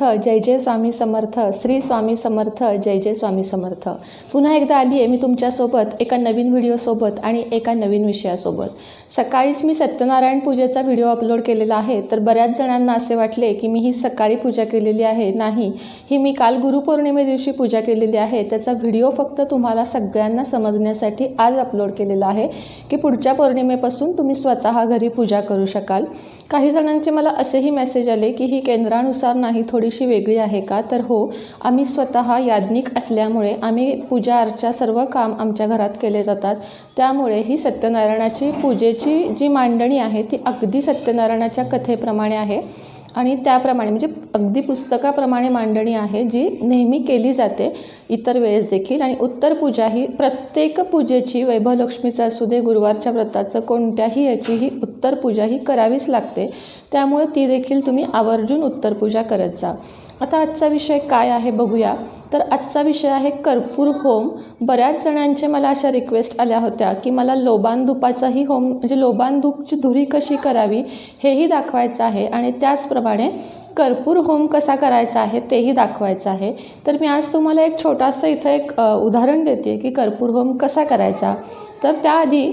जय जय स्वामी समर्थ, श्री स्वामी समर्थ, जय जय स्वामी समर्थ। पुन्हा एकदा आली आहे मी तुमच्यासोबत एका नवीन व्हिडिओसोबत आणि एका नवीन विषयासोबत। सकाळीच मी सत्यनारायण पूजेचा व्हिडिओ अपलोड केलेला आहे, तर बऱ्याच जणांना असे वाटले की मी ही सकाळी पूजा केलेली आहे। नाही, ही मी काल गुरुपौर्णिमे दिवशी पूजा केलेली आहे। त्याचा व्हिडिओ फक्त तुम्हाला सगळ्यांना समजण्यासाठी आज अपलोड केलेला आहे की पुढच्या पौर्णिमेपासून तुम्ही स्वतः घरी पूजा करू शकाल। काही जणांचे मला असेही मेसेज आले की ही केंद्रानुसार नाही, थोडीशी वेगळी आहे का? तर हो, आम्ही स्वतः याज्ञिक असल्यामुळे आम्ही पूजा अर्चा सर्व काम आमच्या घरात केले जातात। त्यामुळे ही सत्यनारायणाची पूजेची जी मांडणी आहे ती अगदी सत्यनारायणाच्या कथेप्रमाणे आहे आणि त्याप्रमाणे म्हणजे अगदी पुस्तकाप्रमाणे मांडणी आहे जी नेहमी केली जाते इतर वेळेस देखील। आणि उत्तर पूजा ही प्रत्येक पूजेची, वैभवलक्ष्मीचं असू दे, गुरुवारच्या व्रताचं, कोणत्याही याची ही उत्तर पूजा ही करावीच लागते। त्यामुळे ती देखील तुम्ही आवर्जून उत्तर पूजा करत जा। आता आजचा विषय काय आहे बघूया। तर आजचा विषय आहे कर्पूर होम। बऱ्याच जणांचे मला अशा रिक्वेस्ट आल्या होत्या की मला लोबान धुपाचाही होम, म्हणजे लोबान धूपची धुरी कशी करावी हेही दाखवायचं आहे आणि त्याचप्रमाणे कर्पूर होम कसा करायचा आहे तेही दाखवायचं आहे। तर मी आज तुम्हाला एक छोटासा इथं एक उदाहरण देते की कर्पूर होम कसा करायचा। तर त्याआधी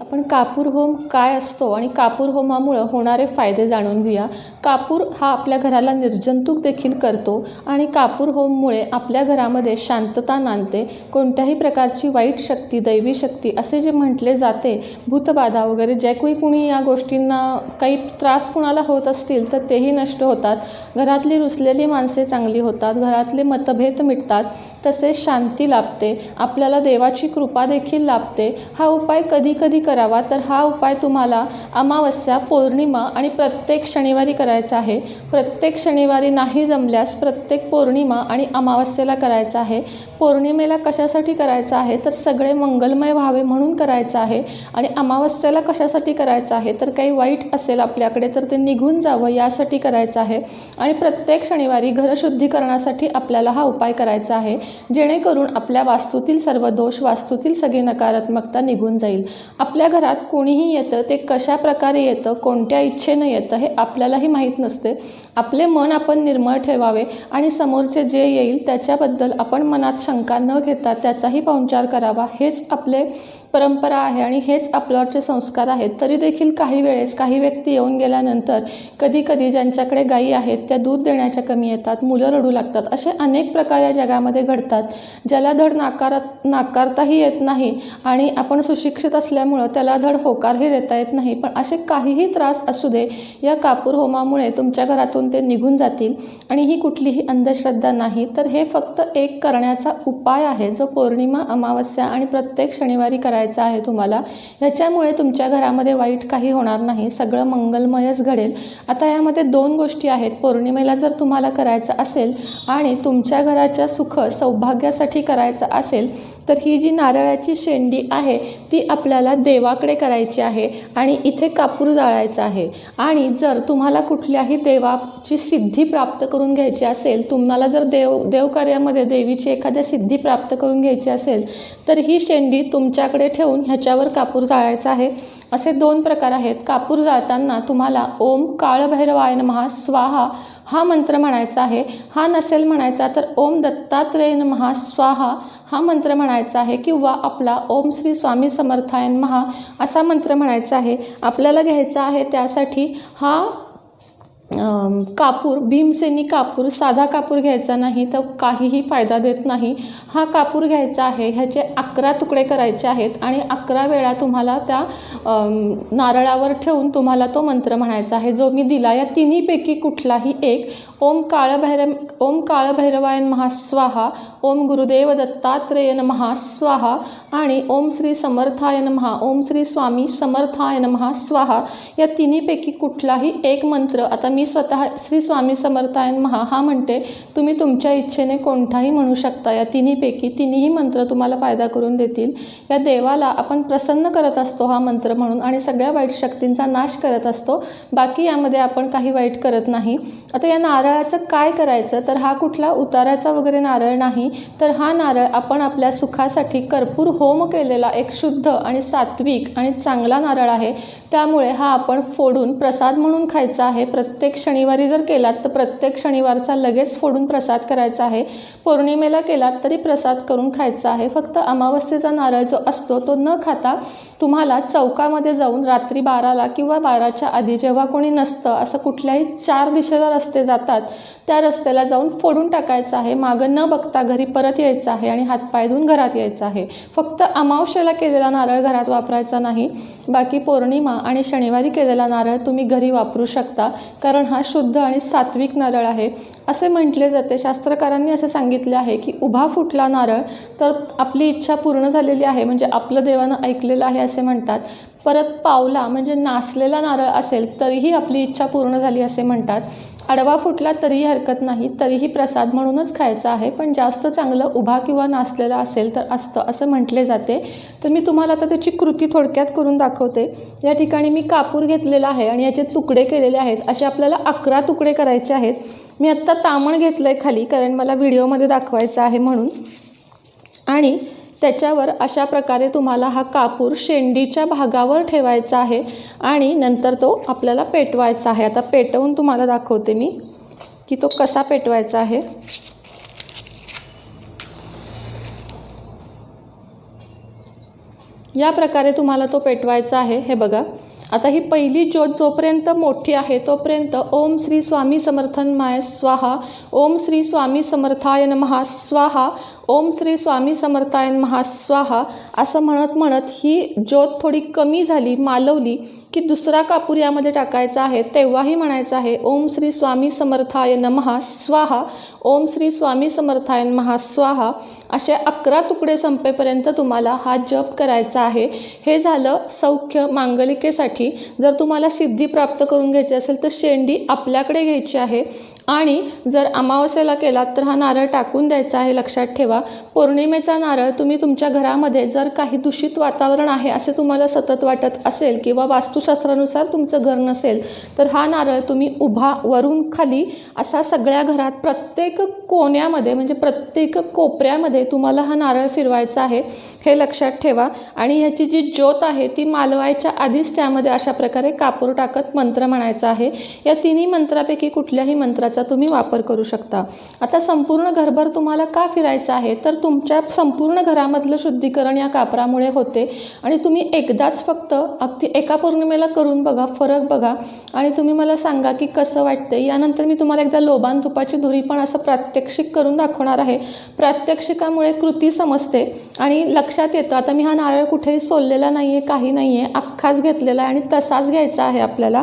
आपण कापूर होम काय असतो आणि कापूर होमामुळे होणारे फायदे जाणून घेऊया। कापूर हा आपल्या घराला निर्जंतुक देखील करतो आणि कापूर होममुळे आपल्या घरामध्ये शांतता नांदते। कोणत्याही प्रकारची वाईट शक्ती, दैवी शक्ती असे जे म्हटले जाते, भूतबाधा वगैरे जे कुणी या गोष्टींना काही त्रास कुणाला होत असतील तर तेही नष्ट होतात। घरातली रुसलेली माणसे चांगली होतात, घरातले मतभेद मिटतात, तसेच शांती लाभते, आपल्याला देवाची कृपा देखील लाभते। हा उपाय कधी कधी करावा, तर हा उपाय तुम्हाला अमावस्या, पौर्णिमा आणि प्रत्येक शनिवारी करायचा आहे। प्रत्येक शनिवारी नाही जमल्यास प्रत्येक पौर्णिमा आणि अमावस्येला करायचा आहे। पौर्णिमेला कशासाठी करायचं आहे, तर सगळे मंगलमय व्हावे म्हणून करायचं आहे। आणि अमावस्येला कशासाठी करायचं आहे, तर काही वाईट असेल आपल्याकडे तर ते निघून जावं यासाठी करायचं आहे। आणि प्रत्येक शनिवारी घरशुद्धीकरणासाठी आपल्याला हा उपाय करायचा आहे, जेणेकरून आपल्या वास्तूतील सर्व दोष, वास्तूतील सगळी नकारात्मकता निघून जाईल। आपल्या घरात कोणीही येतं, ते कशा प्रकारे येतं, कोणत्या इच्छेनं येतं हे आपल्यालाही माहीत नसते। आपले मन आपण निर्मळ ठेवावे आणि समोरचे जे येईल त्याच्याबद्दल आपण मनात शंका न घेता त्याचाही पाहुणचार करावा। हेच आपले परंपरा आहे आणि हेच आपल्यावरचे संस्कार आहेत। तरी देखील काही वेळेस काही व्यक्ती येऊन गेल्यानंतर कधी कधी ज्यांच्याकडे गायी आहेत त्या दूध देण्याच्या कमी येतात, मुलं रडू लागतात, असे अनेक प्रकार या जगामध्ये घडतात, ज्याला धड नाकारताही येत नाही आणि आपण सुशिक्षित असल्यामुळं त्याला धड होकारही देता येत नाही। पण असे काहीही त्रास असू दे, या कापूर होमामुळे तुमच्या घरातून ते निघून जातील। आणि ही कुठलीही अंधश्रद्धा नाही, तर हे फक्त एक करण्याचा उपाय आहे जो पौर्णिमा, अमावस्या आणि प्रत्येक शनिवारी करायचा आहे तुम्हाला। ह्याच्यामुळे तुमच्या घरामध्ये वाईट काही होणार नाही, सगळं मंगलमयच घडेल। आता यामध्ये दोन गोष्टी आहेत। पौर्णिमेला जर तुम्हाला करायचं असेल आणि तुमच्या घराच्या सुख सौभाग्यासाठी करायचं असेल तर ही जी नारळाची शेंडी आहे ती आपल्याला देवाकडे करायची आहे आणि इथे कापूर जाळायचा आहे। आणि जर तुम्हाला कुठल्याही देवाची सिद्धी प्राप्त करून घ्यायची असेल, तुम्हाला जर देवकार्यामध्ये देवीची एखाद्या सिद्धी प्राप्त करून घ्यायची असेल तर ही शेंडी तुमच्याकडे ठेवून ह्याच्यावर कापूर जाळायचा आहे। असे दोन प्रकार आहेत। कापूर जाळताना तुम्हाला ओम काळभैरवाय नमः स्वाहा हा मंत्र म्हणायचा आहे। हा नसेल म्हणायचा तर ओम दत्तात्रेय नमः स्वाहा हा मंत्र म्हणायचा आहे, किंवा आपला ओम श्री स्वामी समर्थाय नमः असा मंत्र म्हणायचा आहे। आपल्याला घ्यायचा आहे त्यासाठी हा कापूर, भीमसेनी कापूर, साधा कापूर घ्यायचा नाही, तर काहीही फायदा देत नाही। हा कापूर घ्यायचा आहे, ह्याचे 11 तुकडे करायचे आहेत आणि 11 वेळा तुम्हाला त्या नारळावर ठेवून तुम्हाला तो मंत्र म्हणायचा आहे जो मी दिला। या तिन्हीपैकी कुठलाही एक, ओम काळभैरवाय नमः स्वाहा, ओम गुरुदेव दत्तात्रेय नमः स्वाहा आणि ओम श्री समर्थाय नमः, ओम श्री स्वामी समर्थाय नमः स्वाहा, या तिन्हीपैकी कुठलाही एक मंत्र, आता मी स्वतः श्री स्वामी समर्थाय नमः हा म्हणते, तुम्ही तुमच्या इच्छेने कोणताही म्हणू शकता। या तिन्हीपैकी तिन्ही मंत्र तुम्हाला फायदा करून देतील। या देवाला आपण प्रसन्न करत असतो हा मंत्र म्हणून आणि सगळ्या वाईट शक्तींचा नाश करत असतो। बाकी यामध्ये आपण काही वाईट करत नाही। आता या नारळाचं काय करायचं, तर हा कुठला उताराचा वगैरे नारळ नाही, तर हा नारळ आपण आपल्या सुखासाठी कर्पूर होम केलेला एक शुद्ध आणि सात्विक आणि चांगला नारळ आहे. त्यामुळे हा आपण फोडून प्रसाद म्हणून खायचा आहे. प्रत्येक शनिवारी जर केलात तर प्रत्येक शनिवारचा लगेच फोडून प्रसाद करायचा आहे. पौर्णिमेला केलात तरी प्रसाद करून खायचा आहे. फक्त अमावस्येचा नारळ जो असतो तो न खाता तुम्हाला चौकामध्ये जाऊन रात्री 12ला किंवा 12च्या आधी जेव्हा कोणी नसतं, असं कुठल्याही 4 दिशेला रस्ते जातात त्या रस्त्याला जाऊन फोडून टाकायचं आहे. मागं न बघता घरी परत यायचं आहे आणि हातपाय धुवून घरात यायचं आहे. फक्त अमावस्येला केलेला नारळ घरात वापरायचा नाही. बाकी पौर्णिमा आणि शनिवारी केलेला नारळ तुम्ही घरी वापरू शकता, कारण हा शुद्ध आणि सात्विक नारळ आहे. असे म्हटले जाते, शास्त्रकारांनी असे सांगितले आहे की उभा फुटला नारळ तर आपली इच्छा पूर्ण झालेली आहे, म्हणजे आपलं देवानं ऐकलेलं आहे असे म्हणतात. परत पावला म्हणजे नासलेला नारळ असेल तरीही आपली इच्छा पूर्ण झाली असे म्हणतात. आडवा फुटला तरीही हरकत नाही, तरीही प्रसाद म्हणूनच खायचा आहे, पण जास्त चांगलं उभा किंवा नासलेला असेल तर असतं असं म्हटले जाते. तर मी तुम्हाला आता त्याची कृती थोडक्यात करून दाखवते. या ठिकाणी मी कापूर घेतलेला आहे आणि याचे तुकडे केलेले आहेत. असे आपल्याला 11 तुकडे करायचे आहेत. मी आत्ता तामण घेतलं आहे खाली, कारण मला व्हिडिओमध्ये दाखवायचं आहे म्हणून. आणि त्याच्यावर अशा प्रकारे तुम्हाला हा कापूर शेंडीच्या भागावर ठेवायचा आहे आणि नंतर तो आपल्याला पेटवायचा आहे. आता पेटवून तुम्हाला दाखवते मी की तो कसा पेटवायचा आहे. या प्रकारे तुम्हाला तो पेटवायचा आहे. हे बघा, आता ही पहिली ज्योत जोपर्यंत मोठी आहे तोपर्यंत ओम श्री स्वामी समर्थनाय स्वाहा, ओम श्री स्वामी समर्थाय नमः स्वाहा, ओम श्री स्वामी समर्थाय नमः स्वाहा असं म्हणत म्हणत ही ज्योत थोडी कमी झाली, मालवली की दुसरा कापूर यामध्ये टाकायचा आहे. तेव्हाही म्हणायचं आहे ओम श्री स्वामी समर्थाय नमः स्वाहा, ओम श्री स्वामी समर्थाय नमः स्वाहा. असे 11 तुकडे संपेपर्यंत तुम्हाला हा जप करायचा आहे. हे झालं सौख्य मांगलिकेसाठी. जर तुम्हाला सिद्धी प्राप्त करून घ्यायची असेल तर शेंडी आपल्याकडे घ्यायची आहे आणि जर अमावस्येला केलात तर हा नारळ टाकून द्यायचा आहे. लक्षात ठेवा, पौर्णिमेचा नारळ तुम्ही तुमच्या घरामध्ये जर काही दूषित वातावरण आहे असे तुम्हाला सतत वाटत असेल किंवा वास्तुशास्त्रानुसार तुमचं घर नसेल तर हा नारळ तुम्ही उभा वरून खाली असा सगळ्या घरात प्रत्येक कोण्यामध्ये म्हणजे प्रत्येक कोपऱ्यामध्ये तुम्हाला हा नारळ फिरवायचा आहे. हे लक्षात ठेवा. आणि ह्याची जी ज्योत आहे ती मालवायच्या आधीच त्यामध्ये अशा प्रकारे कापूर टाकत मंत्र म्हणायचा आहे. या तिन्ही मंत्रापैकी कुठल्याही मंत्राचा तुम्ही वापर करू शकता. आता संपूर्ण घरभर तुम्हाला का फिरायचं आहे, तर तुमच्या संपूर्ण घरामधलं शुद्धीकरण या कापरामुळे होते आणि तुम्ही एकदाच फक्त अगदी एका पौर्णिमेला करून बघा, फरक बघा आणि तुम्ही मला सांगा की कसं वाटते. यानंतर मी तुम्हाला एकदा लोबान तुपाची धुरी पण असं प्रात्यक्षिक करून दाखवणार आहे. प्रात्यक्षिकामुळे कृती समजते आणि लक्षात येतं. आता मी हा नारळ कुठेही सोललेला नाही आहे, काही नाही आहे, अख्खाच घेतलेला आहे आणि तसाच घ्यायचा आहे आपल्याला.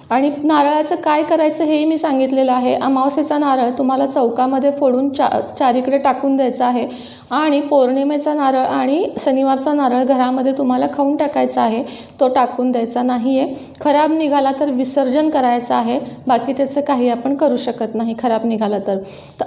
आणि नारळाचं काय करायचं हेही मी सांगितलेलं आहे. अमावस्येचा नारळ तुम्हाला चौकामध्ये फोडून चारीकडे टाकून द्यायचा आहे आणि पौर्णिमेचा नारळ आणि शनिवारचा नारळ घरामध्ये तुम्हाला खाऊन टाकायचा आहे. तो टाकून द्यायचा नाही आहे. खराब निघाला तर विसर्जन करायचं आहे. बाकी त्याचं काही आपण करू शकत नाही खराब निघाला तर.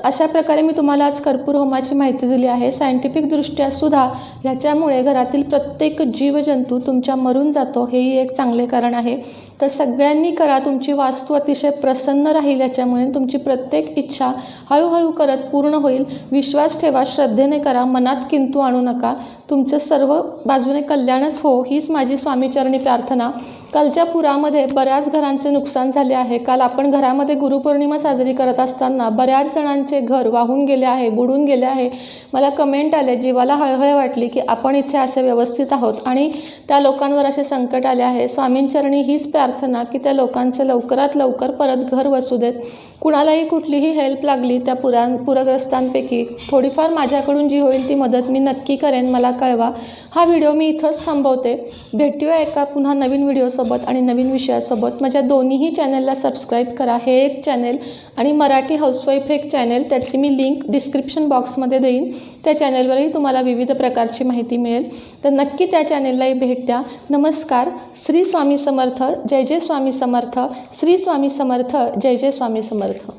अशा प्रकारे मी तुम्हाला आज कर्पूर होमाची माहिती दिली आहे. सायंटिफिकदृष्ट्या सुद्धा ह्याच्यामुळे घरातील प्रत्येक जीवजंतू तुमच्या मरून जातो, हेही एक चांगले कारण आहे. तर सगळ्यांनी करा. तुमची वास्तू अतिशय प्रसन्न राहील याच्यामुळे. तुमची प्रत्येक इच्छा हळूहळू करत पूर्ण होईल. विश्वास ठेवा, श्रद्धेने करा, मनात किंतु आणू नका. तुमचं सर्व बाजूने कल्याणच हो, हीच माझी स्वामीचरणी प्रार्थना. कालच्या पुरामध्ये बऱ्याच घरांचे नुकसान झाले आहे. काल आपण घरामध्ये गुरुपौर्णिमा साजरी करत असताना बऱ्याच जणांचे घर वाहून गेले आहे, बुडून गेले आहे. मला कमेंट आले, जीवाला हळहळ वाटली की आपण इथे असे व्यवस्थित आहोत आणि त्या लोकांवर असे संकट आले आहे. स्वामींचरणी हीच प्रार्थना की त्या लोकांचं लवकरात लवकर परत घर वसू देत. कुणालाही कुठलीही हेल्प लागली त्या पूरग्रस्तांपैकी थोडीफार माझ्याकडून जी होईल ती मदत मी नक्की करेन. मला कळवा. हा व्हिडिओ मी इथंच थांबवते. भेटूया एका पुन्हा नवीन व्हिडिओसोबत आणि नवीन विषयासोबत. माझ्या दोन्हीही चॅनलला सबस्क्राईब करा. हे एक चॅनेल आणि मराठी हाऊसवाईफ एक चॅनेल, त्याची मी लिंक डिस्क्रिप्शन बॉक्समध्ये देईन. त्या चॅनेलवरही तुम्हाला विविध प्रकारची माहिती मिळेल. तर नक्की त्या चॅनेललाही भेट द्या. नमस्कार. श्री स्वामी समर्थ. जय जय स्वामी समर्थ. श्री स्वामी समर्थ. जय जय स्वामी समर्थ.